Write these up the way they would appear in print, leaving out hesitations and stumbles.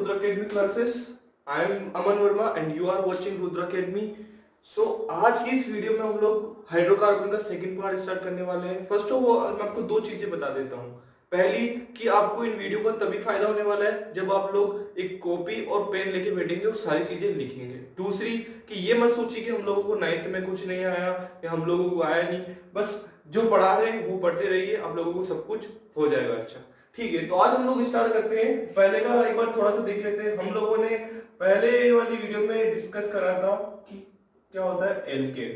Rudra Academy classes. I am Aman Verma and you are watching Rudra Academy. So आज की इस video में हम लोग हाइड्रोकार्बन का सेकंड पार्ट स्टार्ट करने वाले हैं। फर्स्ट ऑफ ऑल मैं आपको दो चीजें बता देता हूँ। पहली कि आपको इन वीडियो का तभी फायदा होने वाला है जब आप लोग एक कॉपी और पेन लेके बैठेंगे और सारी चीजें लिखेंगे। दूसरी कि ये मत सोचिए कि हम लोगों को नाइन्थ में कुछ नहीं आया या हम लोगों को आया नहीं, बस जो पढ़ा रहे हैं वो पढ़ते रहिए, आप लोगों को सब कुछ हो जाएगा। अच्छा ठीक है, तो आज हम लोग स्टार्ट करते हैं। पहले का एक बार थोड़ा सा देख लेते हैं। हम लोगों ने पहले वाली वीडियो में डिस्कस करा था कि क्या होता है एल्केन।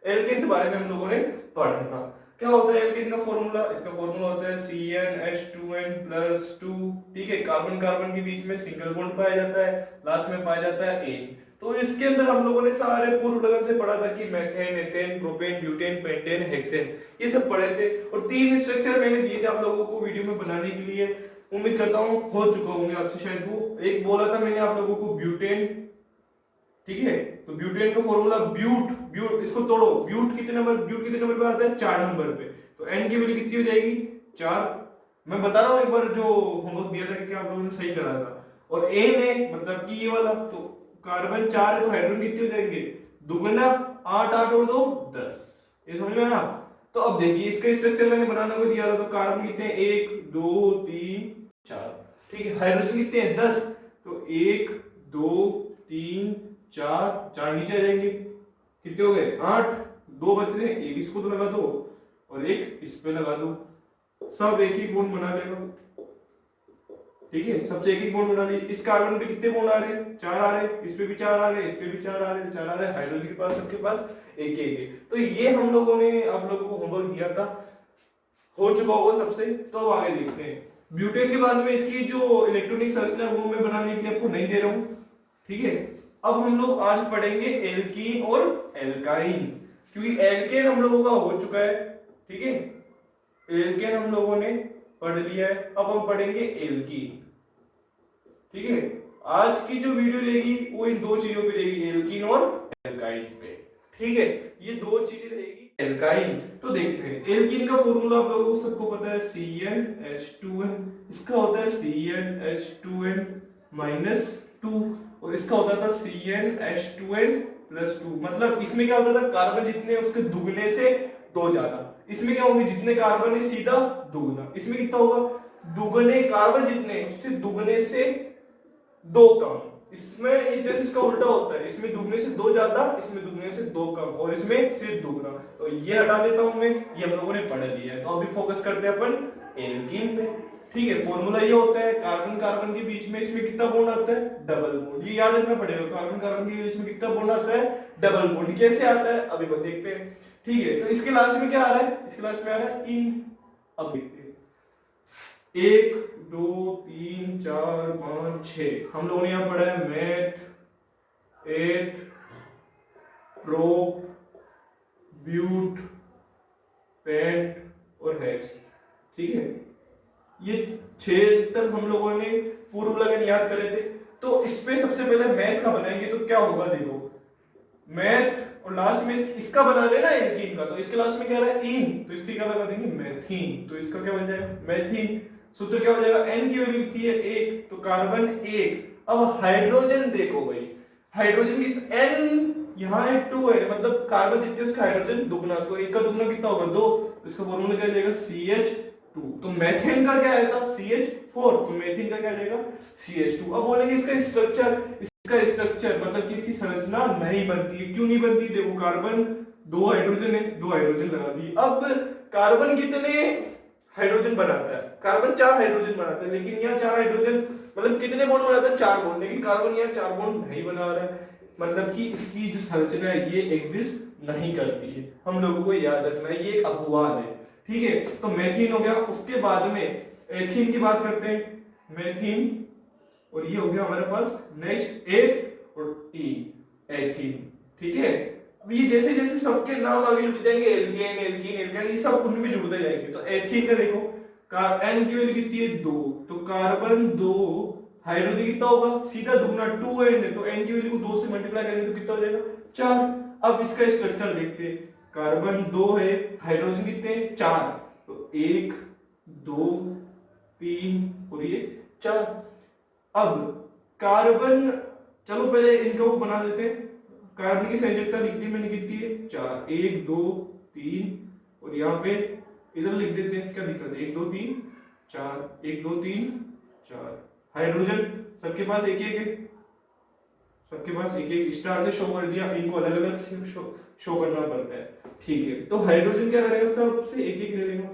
एल्केन के बारे में हम लोगों ने पढ़ा था। क्या होता है एल्केन का फॉर्मूला? इसका फॉर्मूला होता है CnH2n+2। ठीक है, कार्बन कार्बन के बीच में सिंगल बॉन्ड पाया जाता है, लास्ट में पाया जाता है एन। तो इसके अंदर हम लोगों ने सारे पूर्व लगन से पढ़ा था कि methane, ethane, propane, butane, pentane, hexane, ये सब पढ़े थे। और तीन स्ट्रक्चर मैंने दिए थे आप लोगों को वीडियो में बनाने के लिए। उम्मीद करता हूँ हो चुका होंगे आपसे शायद। वो एक बोला था मैंने आप लोगों को ब्यूटेन, ठीक है, तो ब्यूटेन का फॉर्मूला ब्यूट, इसको तोड़ो, ब्यूट कितने नंबर पे आता है? 4 नंबर पे। तो एन की वैल्यू कितनी हो जाएगी? 4। मैं बता रहा हूँ एक बार जो होमवर्क दिया था कि आप लोगों ने सही करा था। और एन है मतलब कि ये वाला, तो कार्बन 4 तो हाइड्रोजन कितने हो जाएंगे? दुगुना 8, 8 और 2 10। ये समझ में आया? तो अब देखिए इसका स्ट्रक्चर मैंने बनाने को दिया था। तो कार्बन कितने हैं? 1 2 3 4। ठीक है, हाइड्रोजन कितने हैं? 10। तो 1 2 3 4 नीचे आ जाएंगे, कितने हो गए? 8। 2 बच रहे हैं, एक इसको तो लगा दो और एक इस पे लगा दो, सब एक ही बॉन्ड बना लेगा। ठीक है, सबसे एक ही बॉन्ड बना लिए। इस कार्बन पे कितने बॉन्ड आ रहे हैं? 4 आ रहे हैं, इस पे भी 4 आ रहे हैं, इस पे भी 4 आ रहे हैं, 4 आ रहे हैं। हाइड्रोजन के पास सबके पास एक एक है। तो ये हम लोगों ने आप लोगों को होमवर्क दिया था, हो चुका होगा सबसे। तो अब आगे देखते हैं। ब्यूटेन के बाद में इसकी जो इलेक्ट्रॉनिक संरचना वो मैं बनाने के लिए आपको नहीं दे रहा हूं। ठीक है, अब हम लोग आज पढ़ेंगे एल्कीन और एल्काइन, क्योंकि एल्केन हम लोगों का हो चुका है। ठीक है, एल्केन हम लोगों ने पढ़ लिया है, अब हम पढ़ेंगे एल्कीन। ठीक है, आज की जो वीडियो रहेगी वो इन दो चीजों पे रहेगी, एल्कीन और एल्काइन पे। ठीक है, ये दो चीजें रहेगी। एल्काइन तो देखते हैं। एल्कीन का फॉर्मूला आप लोगों को सबको पता है, CnH2n। इसका होता है CnH2n-2 और इसका होता था CnH2n+2। मतलब इसमें क्या होता था? कार्बन जितने उसके दुगने से 2 ज्यादा। इसमें क्या होंगे? जितने कार्बन है सीधा दुगना। इसमें कितना होगा? दुगने कार्बन जितने उससे दुगने से 2 कम। इसमें इस जैसे इसका उल्टा होता है, इसमें दुगने से 2 ज्यादा, इसमें दुगने से 2 कम और इसमें सिर्फ दुगना। तो ये हटा देता हूं मैं, ये हम लोगों ने पढ़ लिया है। तो अभी फोकस करते हैं अपन एल्कीन पे। ठीक है, फॉर्मूला ये होता है, कार्बन कार्बन के बीच में इसमें कितना बॉन्ड आता है? Double bond. ये याद रखना पड़ेगा, कार्बन कार्बन के बीच में कितना बॉन्ड आता है? Double bond. कैसे आता है अभी देखते हैं। ठीक है, तो इसके लास्ट में क्या आ रहा है? इसके लास्ट में आ रहा है इन। अब देखते हैं, 1 2 3 4 5 6 हम लोगों ने यहां पढ़ा है मैथ, एथ, प्रोप, ब्यूट, पेंट और हेक्स। ठीक है, ये 6 तक हम लोगों ने पूर्व लगन याद करे थे। तो इस पे सबसे पहले मैथ का बनाएंगे। तो क्या होगा देखो, मैथ और लास्ट में इसका बना रहे ना एल्कीन का, तो इसके लास्ट में क्या रहा है? इन। तो इसके क्या लगा देंगे? मैथीन। तो इसका क्या बन जाएगा? मैथीन। सूत्र क्या हो जाएगा? एन की वैल्यू कितनी है? 1। तो कार्बन 1। अब हाइड्रोजन देखो भाई, हाइड्रोजन की एन यहाँ है 2 है, मतलब कार्बन जितने उसका हाइड्रोजन दुगना। तो एक का दुगना कितना होगा? 2। तो इसका फॉर्मूला क्या जाएगा? CH2। तो मेथेन का क्या आएगा? CH4। तो मेथेन का क्या जाएगा? CH2। अब बोलेंगे इसका स्ट्रक्चर, इसका स्ट्रक्चर मतलब कि इसकी संरचना नहीं बनती है। क्यों नहीं बनती? देखो कार्बन 2 हाइड्रोजन है, 2 हाइड्रोजन लगा दिए। अब कार्बन कितने हाइड्रोजन बनाता है? कार्बन 4 हाइड्रोजन बनाता है, लेकिन यहाँ 4 हाइड्रोजन मतलब कितने बॉन्ड बनाता है? 4 बॉन्ड। लेकिन कार्बन यहाँ 4 बॉन्ड नहीं बना रहा है, मतलब कि इसकी जो संरचना है ये एग्जिस्ट नहीं करती है। हम लोगों को याद रखना है, ये अपवाद है। ठीक है, तो मेथीन हो गया। उसके बाद में एथीन की बात करते हैं, मेथीन। और ये हो गया हमारे पास नेक्स्ट एथ और टी, एथीन। ठीक है, अब ये जैसे जैसे सबके नाम आगे जुड़ते जाएंगे, एल्केन, एल्कीन, एल्काइन, ये सब उनमें जुड़ते जाएंगे। तो एथीन का देखो, एन की वैल्यू कितनी है? 2। तो कार्बन 2, हाइड्रोजन कितना होगा? सीधा दुगना 2 है, तो एन की वैल्यू को 2 से मल्टीप्लाई करेंगे तो कितना हो जाएगा? 4। अब इसका स्ट्रक्चर देखते हैं। कार्बन 2 है, हाइड्रोजन कितने हैं? 4। तो 1 2 3 और ये 4। अब कार्बन, चलो पहले इनका वो बना लेते हैं। कार्बन की संयोजकता लिख दी मैंने, कितनी है 4, 1 2 3, और यहाँ पे इधर लिख देते हैं, क्या दिक्कत है, 1 2 3 4, 1 2 3 4। हाइड्रोजन सबके पास एक एक है, सबके पास एक एक स्टार से शो कर दिया, इनको अलग अलग से शो करना पड़ता है। ठीक है, तो हाइड्रोजन क्या करेगा, सबसे एक एक ले लेगा।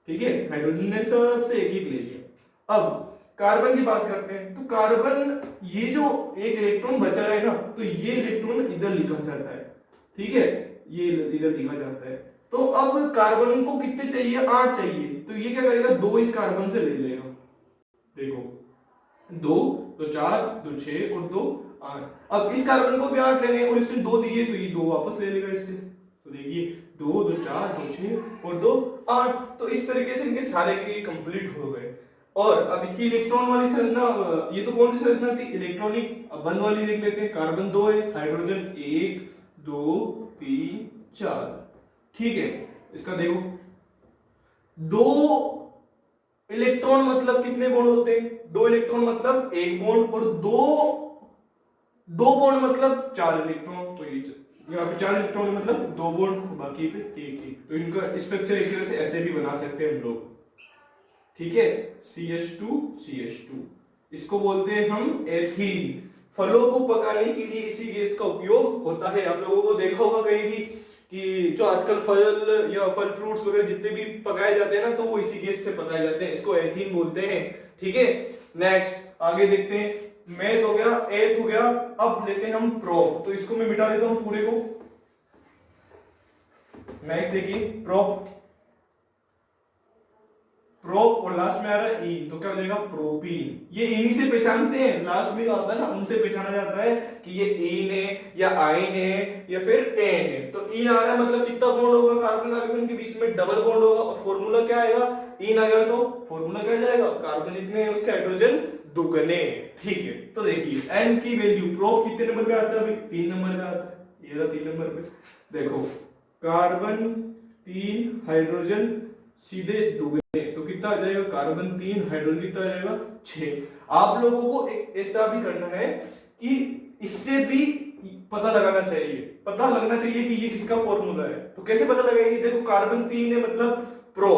ठीक है, हाइड्रोजन ने सबसे एक एक ले लिया। अब कार्बन की बात करते हैं, तो कार्बन ये जो एक इलेक्ट्रॉन बचा है ना, तो ये इलेक्ट्रॉन इधर लिखा जाता है। ठीक है, ये इधर लिखा जाता है। तो अब कार्बन को कितने चाहिए, 8 चाहिए, तो ये क्या करेगा, 2 इस कार्बन से ले लेगा। देखो 2 तो 4 2 6 और 2 8। अब इस कार्बन को भी 8 लेने हैं और इसने 2 दिए, तो ये 2 वापस ले लेगा इससे। तो देखिए 2 2 4 2 6 और 2 8। तो इस तरीके से इनके सारे के कंप्लीट हो गए। और अब इसकी इलेक्ट्रॉन वाली संरचना, ये तो कौन सी संरचना थी, इलेक्ट्रॉनिक। अब बंद वाली देख लेते हैं। कार्बन 2 है, हाइड्रोजन 1 2 3 4। ठीक है, इसका देखो 2 इलेक्ट्रॉन मतलब कितने बॉन्ड होते हैं, 2 इलेक्ट्रॉन मतलब 1 बॉन्ड, और 2 बॉन्ड मतलब 4 इलेक्ट्रॉन। तो ये यहाँ पे 4 इलेक्ट्रॉन मतलब 2 बॉन्ड, बाकी पे एक एक। तो इनका स्ट्रक्चर एक तरह से ऐसे भी बना सकते हैं हम लोग। ठीक है, CH2 CH2, इसको बोलते हैं हम एथीन। फलों को पकाने के लिए इसी गैस का उपयोग होता है। आप लोगों को देखा होगा कहीं भी कि जो आजकल फल या फल फ्रूट्स वगैरह जितने भी पकाए जाते हैं ना, तो वो इसी गैस से पकाए जाते हैं, इसको एथीन बोलते हैं। ठीक है, नेक्स्ट आगे देखते हैं। मैथ हो गया, एथ हो गया। अब लेते हैं हम प्रोप, तो इसको मैं मिटा देता हूं पूरे को। नेक्स्ट देखिए प्रोप, प्रोप और लास्ट में आ रहा है इन, तो क्या हो जाएगा, प्रोपीन। ये इन्हीं से पहचानते हैं, लास्ट में आता है ना, उनसे पहचाना जाता है कि ये इन है या आइन है या फिर एन है। तो इन आ रहा है मतलब कितना बॉन्ड होगा कार्बन कार्बन के बीच में, डबल बॉन्ड होगा। और फॉर्मूला क्या आएगा, इन आ गया तो फॉर्मूला क्या जाएगा, कार्बन जितने हैं उसके हाइड्रोजन दुगने। ठीक है, तो देखिए एन की वैल्यू, प्रोप कितने नंबर पे आता है भाई, 3 नंबर पे आता है। ये रहा 3 नंबर पे। देखो कार्बन 3 हाइड्रोजन सीधे दुगने, तो कितना आ जाएगा, कार्बन 3 हाइड्रोजन कितना आ जाएगा 6। आप लोगों को एक ऐसा भी करना है कि इससे भी पता लगाना चाहिए, पता लगना चाहिए कि ये किसका फॉर्मूला है। तो कैसे पता लगाएंगे, देखो कार्बन 3 है मतलब प्रो।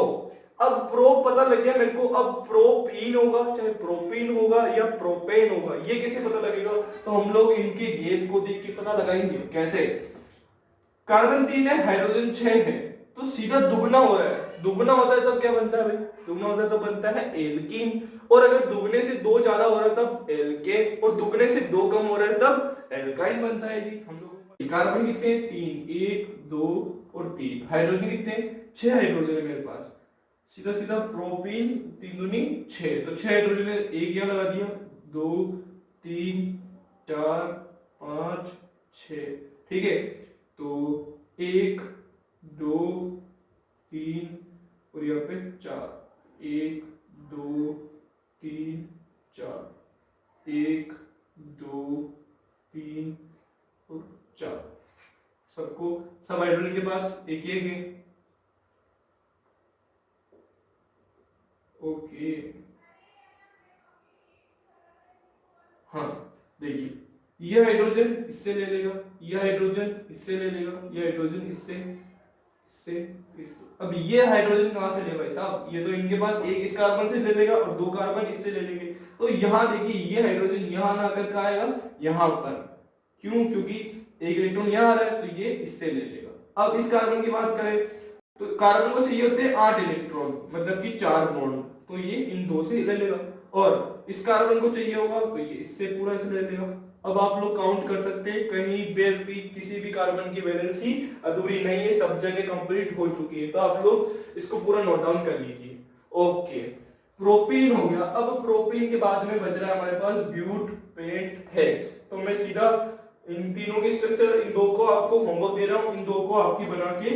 अब प्रो पता लग गया मेरे को, अब प्रोपीन होगा चाहे प्रोपीन होगा या प्रोपेन होगा, ये कैसे पता लगेगा, तो हम लोग इनके गेद को देख के पता लगाएंगे। कैसे, कार्बन 3 है हाइड्रोजन 6 है, तो सीधा दुगना हो रहा है। दुगना होता है तब क्या बनता है भाई, दुगना होता है तो बनता है एल्कीन। और अगर दुगने से 2 ज्यादा हो रहा है तब एल्केन, और दुगने से 2 कम हो रहा है तब एल्काइन बनता है जी। हम लोग कार्बन कितने हैं, 3, 1 2 और 3। हाइड्रोजन कितने हैं, 6 हाइड्रोजन है मेरे पास। सीधा सीधा प्रोपीन 3 दूनी 6, तो 6 हाइड्रोजन है, एक यहाँ लगा दिया, 2 3 4 5 6। ठीक है, तो 1 2 3 और यहाँ पे 4, 1 2 3 4, 1 2 3 और 4। सबको, सब हाइड्रोजन के पास एक एक है। ओके, हाँ देखिए, ये हाइड्रोजन इससे ले लेगा, ये हाइड्रोजन इससे ले लेगा, ये हाइड्रोजन इससे इस। अब ये हाइड्रोजन कहां से ले भाई साहब, ये तो इनके पास एक इस कार्बन से ले लेगा और 2 कार्बन इससे ले लेंगे। तो यहां देखिए ये हाइड्रोजन यहां ना आकर का आएगा यहां पर, क्यों, क्योंकि एक इलेक्ट्रॉन यहां आ रहा है, तो ये इससे ले लेगा। अब इस कार्बन की बात करें तो कार्बन को चाहिए होते हैं 8 इलेक्ट्रॉन, मतलब कि 4 बॉन्ड, तो ये इन 2 से ले लेगा। और इस कार्बन को चाहिए होगा तो ये इससे पूरा इसे ले लेगा। अब आप लोग काउंट कर सकते हैं, कहीं पे भी किसी भी कार्बन की वैलेंसी अधूरी नहीं है, सब जगह कंप्लीट हो चुकी है। तो आप लोग इसको पूरा नोट डाउन कर लीजिए। ओके, प्रोपीन हो गया। अब प्रोपीन के बाद में बच रहा है हमारे पास ब्यूट, पेंट, हेक्स। तो मैं सीधा इन तीनों के स्ट्रक्चर, इन 2 को आपको होमवर्क दे रहा हूं, इन 2 को आपकी बना के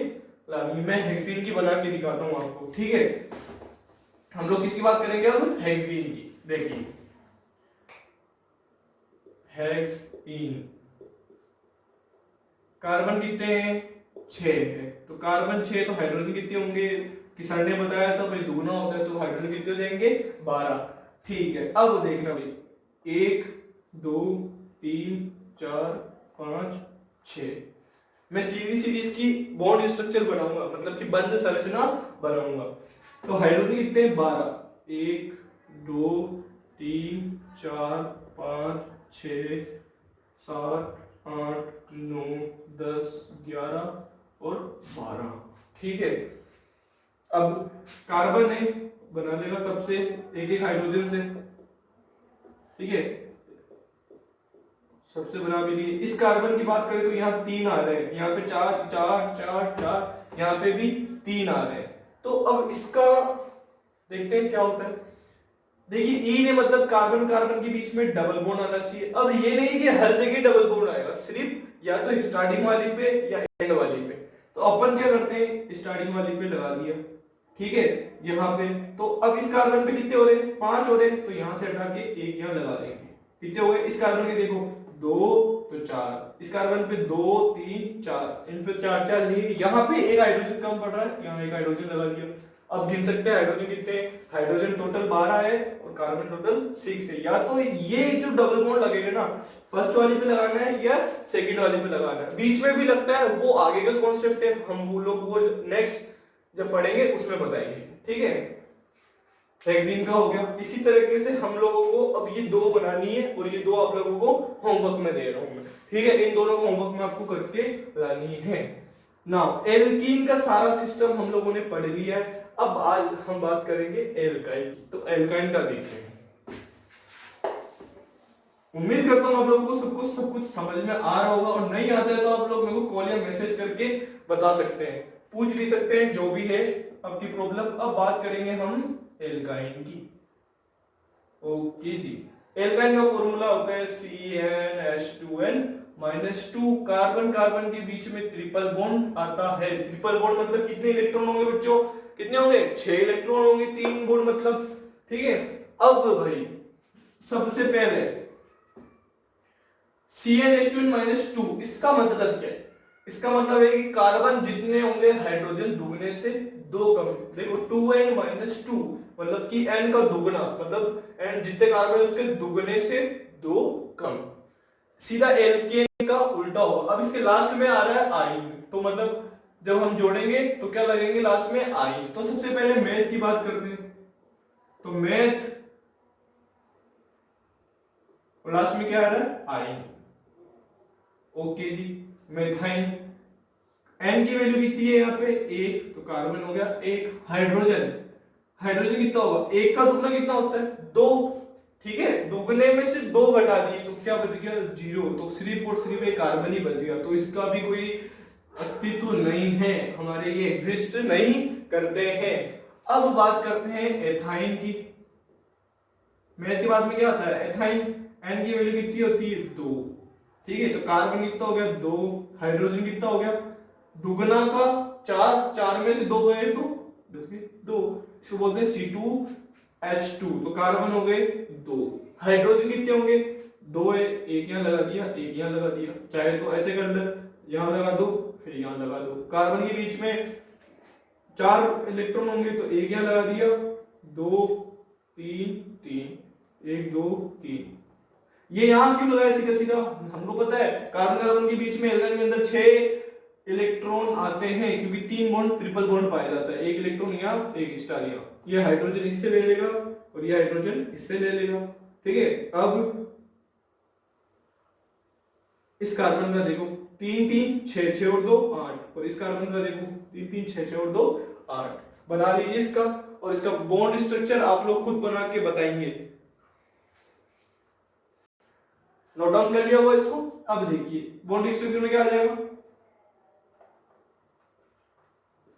लानी, मैं हेक्सीन की बना के दिखाता हूं आपको। ठीक है, हम लोग किसकी बात करेंगे अब, हेक्सीन की। देखिए हेक्सीन, कार्बन कितने हैं, 6 है, तो कार्बन 6, तो हाइड्रोजन कितने होंगे, कि सर ने बताया था भाई दुगना होता है, तो हाइड्रोजन कितने हो जाएंगे 12। ठीक है, अब देखना भाई, 1 2 3 4 5 6, मैं सीधी सीधी इसकी बॉन्ड स्ट्रक्चर बनाऊंगा, मतलब कि बंद संरचना बनाऊंगा। तो हाइड्रोजन कितने हैं? 12, 1 2 3 4 5 6 7 8 9 10 11 और 12। ठीक है, अब कार्बन ने बना लेगा सबसे एक एक हाइड्रोजन से। ठीक है, सबसे बना भी लिए। इस कार्बन की बात करें तो यहाँ 3 आ रहे हैं, यहाँ पे 4 4 4 4, यहाँ पे भी 3 आ रहे हैं। तो अब इसका देखते हैं क्या होता है। देखिए ई ने मतलब कार्बन कार्बन के बीच में डबल बॉन्ड आना चाहिए। अब ये नहीं कि हर जगह डबल बॉन्ड आएगा, सिर्फ या तो स्टार्टिंग वाली पे या एंड वाली पे। तो अपन क्या करते हैं, स्टार्टिंग वाली पे लगा दिया। ठीक है, यहाँ पे तो अब इस कार्बन पे कितने हो रहे हैं? 5 हो रहे हैं, तो यहाँ से हटा के एक यहाँ लगा देंगे। कितने हो गए इस कार्बन के? देखो 2 तो 4, इस कार्बन पे 2 3 4, इन पे 4 4 लिए। यहाँ पे एक हाइड्रोजन कम पड़ रहा है, यहाँ एक हाइड्रोजन लगा दिया। अब गिन सकते हैं हाइड्रोजन कितने? हाइड्रोजन टोटल 12 है और कार्बन टोटल 6 है। या तो ये जो डबल बॉन्ड लगेगा ना, फर्स्ट वाली पे लगाना है या सेकंड वाली पे लगाना है। बीच में भी लगता है, वो आगे का कॉन्सेप्ट है, हम वो लोग वो नेक्स्ट जब पढ़ेंगे उसमें बताएंगे। ठीक है, हेक्सीन का हो गया। इसी तरीके से हम लोगों को अब ये 2 बनानी है और ये 2 आप लोगों को होमवर्क में दे रहा हूं मैं। ठीक है, इन दोनों को होमवर्क में आपको करके लानी है। नाउ एल्कीन का सारा सिस्टम हम लोगों ने पढ़ लिया है। अब आज हम बात करेंगे एल्काइन की। तो एल्काइन का देखते हैं। उम्मीद करता हूं आप लोगों को सब कुछ समझ में आ रहा होगा, और नहीं आता है तो आप लोग मेरे को कॉल या मैसेज करके बता सकते हैं, पूछ भी सकते हैं जो भी है आपकी प्रॉब्लम। अब बात करेंगे हम एल्काइन की। ओके जी, एल्काइन का फॉर्मूला होता है CnH2n-2। कार्बन कार्बन के बीच में ट्रिपल बॉन्ड आता है। ट्रिपल बॉन्ड मतलब कितने इलेक्ट्रॉन होंगे बच्चों? कितने होंगे? 6 इलेक्ट्रॉन होंगे, 3 बॉन्ड मतलब। ठीक है, अब भाई सबसे पहले CnH2n-2, इसका मतलब क्या है? इसका मतलब है कि कार्बन जितने होंगे हाइड्रोजन दुगने से 2 कम। देखो 2n-2 मतलब कि n का दुगना, मतलब n जितने कार्बन है उसके दुगने से 2 कम। सीधा एल्केन का उल्टा होगा। अब इसके लास्ट में आ रहा है आइन, तो मतलब जब हम जोड़ेंगे तो क्या लगेंगे लास्ट में? आइन। तो सबसे पहले मैथ की बात करते हैं। तो मैथ और लास्ट में क्या आ रहा है? आइन। ओके जी, मेथाइन। एन की वैल्यू कितनी है यहाँ पे? 1, तो कार्बन हो गया 1। हाइड्रोजन, हाइड्रोजन कितना होगा? 1 का दुगना कितना होता है? 2। ठीक है, दुगने में से 2 घटा दिए तो क्या बच गया? 0। तो सिर्फ और सिर्फ एक कार्बन ही बच गया, तो इसका भी कोई अस्तित्व नहीं है, हमारे ये एग्जिस्ट नहीं करते हैं। अब बात करते हैं एथाइन की। मैथ के बाद में क्या आता है? एथाइन। एन की वैल्यू कितनी होती है? 2। ठीक है, तो कार्बन कितना हो गया? 2। हाइड्रोजन कितना हो गया? दुगना का 4, 4 में से 2 गए तो बच गए 2। इसको बोलते हैं C2H2। तो कार्बन हो गए 2। हाइड्रोजन कितने होंगे? 2 है, एक यहाँ लगा दिया, एक यहाँ लगा दिया। चाहे तो ऐसे कर दो, यहाँ लगा दो फिर यहाँ लगा दो। कार्बन के बीच में 4 इलेक्ट्रॉन होंगे तो एक यहाँ लगा दिया, 2 3 3, 1 2 3। ये यहां क्यों लगाया सीधा सीधा? हमको पता है कार्बन कार्बन के बीच में एल्काइन के अंदर 6 इलेक्ट्रॉन आते हैं, क्योंकि 3 बॉन्ड ट्रिपल बॉन्ड पाया जाता है। एक इलेक्ट्रॉन यहाँ, एक स्टार यहाँ। ये हाइड्रोजन इससे ले लेगा और ये हाइड्रोजन इससे ले लेगा। ठीक है, अब इस कार्बन का देखो 3 3 6 6 और 2 8, और इस कार्बन का देखो 3 3 6 6 और 2 8। बना लीजिए इसका, और इसका बॉन्ड स्ट्रक्चर आप लोग खुद बना के बताएंगे। नोट डाउन कर लिया होगा इसको। अब देखिए बॉन्ड स्ट्रक्चर में क्या आ जाएगा?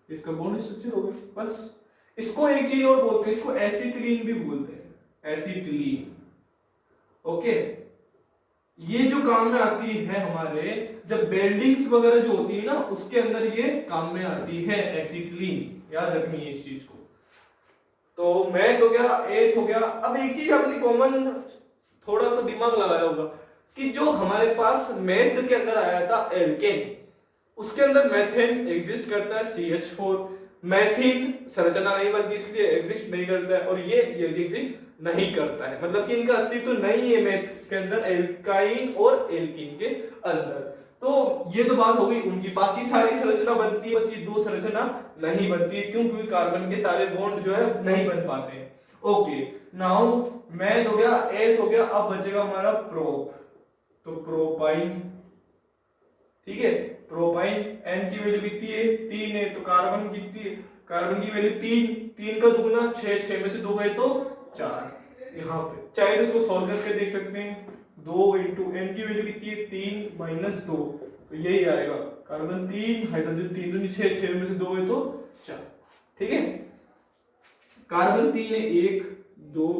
इसका बॉन्ड स्ट्रक्चर होगा बस। इसको एक चीज और बोलते हैं, इसको एसिटिलीन भी बोलते हैं, एसिटिलीन। ओके, ये जो काम में आती है हमारे जब वेल्डिंग्स वगैरह जो होती है ना, उसके अंदर ये काम में आती है एसिटिलीन। याद रखनी है इस चीज को। तो मैथ हो गया, एथ हो गया। अब एक चीज आपने कॉमन थोड़ा सा दिमाग लगाया होगा कि जो हमारे पास मैथ के अंदर आया था एल्केन, उसके अंदर मेथेन एग्जिस्ट करता है CH4। मैथिन संरचना नहीं बनती इसलिए एग्जिस्ट नहीं करता है, और ये एग्जिस्ट नहीं करता है, मतलब कि इनका अस्तित्व नहीं है मैथ के अंदर, एल्काइन और एल्कीन के अंदर। तो ये तो बात हो गई उनकी, बाकी सारी संरचना बनती है, बस ये दो संरचना नहीं बनती है। क्यों? क्योंकि कार्बन के सारे बॉन्ड जो है नहीं बन पाते हैं। ओके, नाउ मैथ हो गया, एल हो गया, अब बचेगा हमारा प्रोप। तो प्रोपाइन, ठीक है, प्रोपाइन एन की वैल्यू कितनी है? 3 है। तो कार्बन कितनी है? कार्बन की वैल्यू 3, 3 का दुगुना 6, 6 में से 2 गए तो 4। यहाँ पे चाहे तो इसको सॉल्व करके देख सकते हैं। 2 इंटू एन की वैल्यू कितनी है? 3 माइनस 2, तो यही आएगा। कार्बन 3, हाइड्रोजन 3 दूनी 6, 6 में से 2 गए तो 4। ठीक है, कार्बन 3 है, 1 2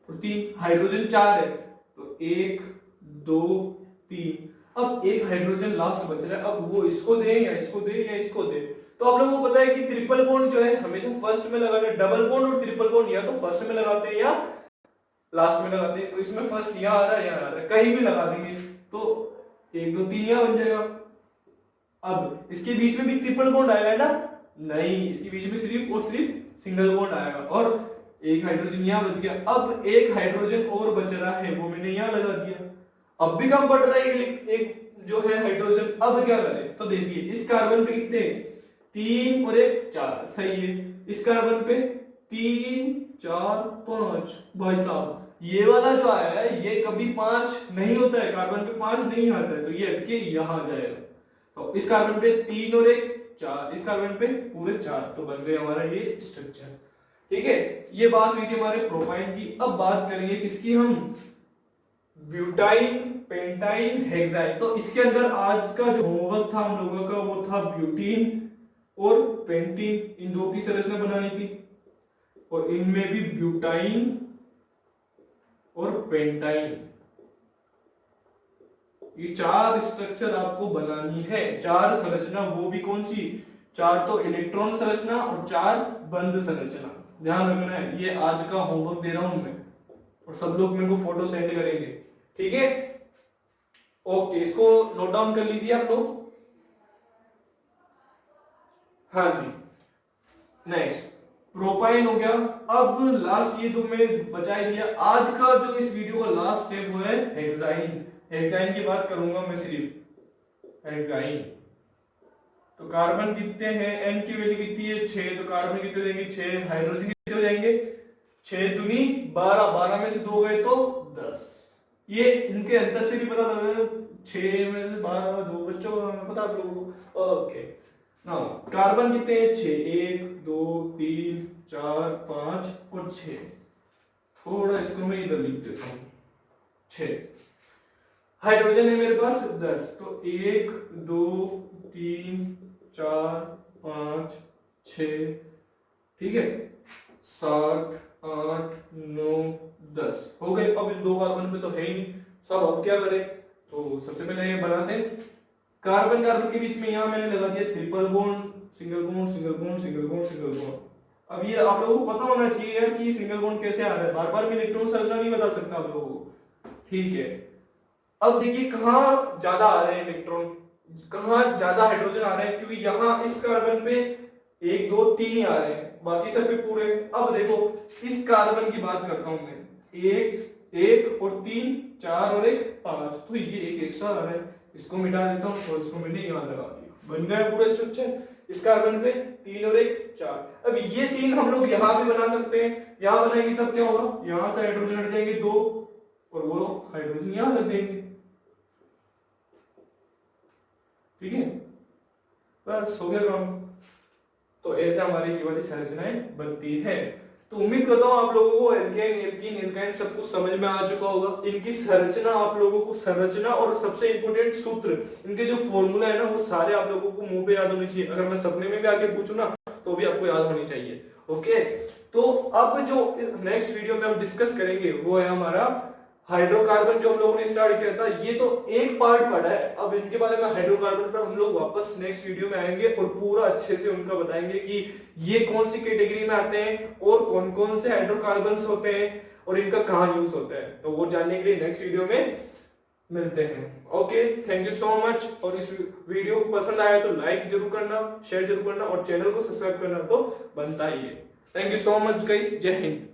और 3, हाइड्रोजन 4 है, तो 1 2 3। अब एक हाइड्रोजन लास्ट बच रहा है, अब वो इसको दे या इसको दे या इसको दे। तो आप लोगों को पता है कि ट्रिपल बॉन्ड जो है हमेशा फर्स्ट में लगाना है। डबल बॉन्ड और ट्रिपल बॉन्ड या तो फर्स्ट में लगाते हैं या लास्ट में लगाते हैं। तो इसमें फर्स्ट यहाँ आ रहा है, यहाँ आ रहा है, कहीं भी लगा देंगे तो 1 2 3 यहाँ बन जाएगा। अब इसके बीच में भी ट्रिपल बॉन्ड आएगा ना? नहीं, इसके बीच में सिर्फ और सिर्फ सिंगल बॉन्ड आएगा और एक हाइड्रोजन यहाँ बच गया। अब एक हाइड्रोजन और बच रहा है, वो मैंने यहाँ लगा दिया। अब भी कम पड़ रहा है एक जो है हाइड्रोजन। अब क्या करें? तो देखिए इस कार्बन पे कितने? 3 और 1 4, सही है। इस कार्बन पे 3 4 5। भाई साहब ये वाला जो आया है ये कभी 5 नहीं होता है, कार्बन पे 5 नहीं आता है, तो ये हटके यहाँ आ जाएगा। तो इस कार्बन पे 3 और 1 4, इस कार्बन पे पूरे 4, तो बन गए हमारा ये स्ट्रक्चर। ठीक है, ये बात हुई थी हमारे प्रोपाइन की। अब बात करेंगे किसकी हम? Butyne, pentyne, hexyne. तो इसके अंदर आज का जो होमवर्क था हम लोगों का वो था ब्यूटीन और पेंटीन, इन दो की संरचना बनानी थी। और इनमें भी ब्यूटाइन और पेंटाइन, ये 4 स्ट्रक्चर आपको बनानी है। 4 संरचना, वो भी कौन सी? 4 तो इलेक्ट्रॉन संरचना और 4 बंद संरचना। ध्यान रखना है, ये आज का होमवर्क दे रहा हूं मैं और सब लोग मेरे को फोटो सेंड करेंगे। ठीक है, ओके, इसको नोट डाउन कर लीजिए आप लोग। हाँ जी, नेक्स्ट प्रोपाइन हो गया। अब लास्ट ये तो मैं बचा ही दिया। आज का जो इस वीडियो का लास्ट स्टेप वो है हेक्साइन। हेक्साइन की बात करूंगा मैं सिर्फ। हेक्साइन तो कार्बन कितने हैं? एन की वैल्यू कितनी है? 6, तो कार्बन कितने हो जाएंगे? 6। हाइड्रोजन कितने हो जाएंगे? 6 दूनी 12, 12 में से 2 गए तो 10। ये इनके अंतर से भी पता लग रहा है, 6 में से 12 2 बच्चों को पता आप लोगों को। ओके, नाउ कार्बन कितने हैं? 6, 1 2 3 4 5 और 6। थोड़ा इसको मैं इधर लिख देता हूं, 6। हाइड्रोजन है मेरे पास 10, तो 1 2 3 4 5 6, ठीक है, 7 8 9 10 हो गए। अब इन 2 कार्बन पे तो है ही नहीं सब, अब क्या करें? तो सबसे पहले ये बनाते हैं कार्बन कार्बन के बीच में, यहां मैंने लगा दिया triple bond, single bond single bond single bond single bond. अब ये आप लोगों को पता होना चाहिए यार कि सिंगल बॉन्ड कैसे आ रहा है, बार बार मैं इलेक्ट्रॉन संरचना नहीं बता सकता आप लोगों को। ठीक है, अब देखिए कहां ज्यादा आ रहे हैं इलेक्ट्रॉन, कहां ज्यादा हाइड्रोजन आ रहे हैं, क्योंकि यहां इस कार्बन पे 1 2 3 ही आ रहे हैं, बाकी सब पे पूरे। अब देखो इस कार्बन की बात करता हूं मैं, 1 और 3 4 और 1 5, तो ये एक एक्स्ट्रा आ रहा है, इसको मिटा देता हूं और इसको मैंने यहां लगा दिया, बन गया पूरा स्ट्रक्चर। इस कार्बन पे 3 और 1 4। अब ये सीन हम लोग यहां भी बना सकते हैं, यहां बनाएंगे तब क्या होगा? यहां से हाइड्रोजन हट जाएंगे 2 और वो हाइड्रोजन यहां लग जाएंगे। ठीक है, बस हो गया काम। तो ऐसे हमारी ये वाली संरचनाएं बनती है। तो उम्मीद करता हूं आप लोगों को एल्केन एल्कीन एल्काइन सब कुछ समझ में आ चुका होगा। इनकी संरचना आप लोगों को, संरचना और सबसे इंपॉर्टेंट सूत्र, इनके जो फॉर्मूला है ना, वो सारे आप लोगों को मुंह पे याद होने चाहिए। अगर मैं सपने में भी आके पूछूं ना तो भी आपको याद होनी चाहिए। ओके, तो अब जो नेक्स्ट वीडियो में हम डिस्कस करेंगे वो है हमारा हाइड्रोकार्बन, जो हम लोगों ने स्टार्ट किया था। ये तो एक पार्ट पढ़ा है, अब इनके बारे में हाइड्रोकार्बन पर हम लोग वापस नेक्स्ट वीडियो में आएंगे और पूरा अच्छे से उनका बताएंगे कि ये कौन सी कैटेगरी में आते हैं और कौन कौन से हाइड्रोकार्बन होते हैं और इनका कहाँ यूज होता है। तो वो जानने के लिए नेक्स्ट वीडियो में मिलते हैं। Okay, thank you so much. और इस वीडियो को पसंद आया तो लाइक जरूर करना, शेयर जरूर करना और चैनल को सब्सक्राइब करना तो बनता ही है। Thank you so much guys, जय हिंद।